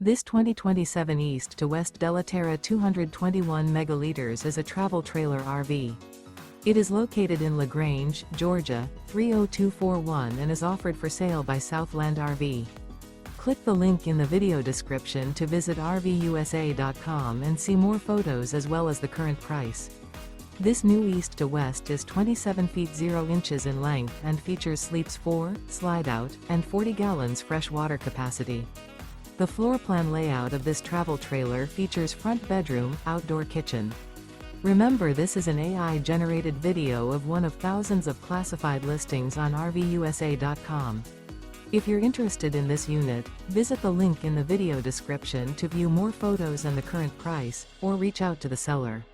This 2027 East to West Della Terra 221 megaliters is a travel trailer RV. It is located in LaGrange, Georgia, 30241 and is offered for sale by Southland RV. Click the link in the video description to visit RVUSA.com and see more photos as well as the current price. This new East to West is 27 feet 0 inches in length and features sleeps 4, slide-out, and 40 gallons fresh water capacity. The floor plan layout of this travel trailer features front bedroom, outdoor kitchen. Remember, this is an AI-generated video of one of thousands of classified listings on RVUSA.com. If you're interested in this unit, visit the link in the video description to view more photos and the current price, or reach out to the seller.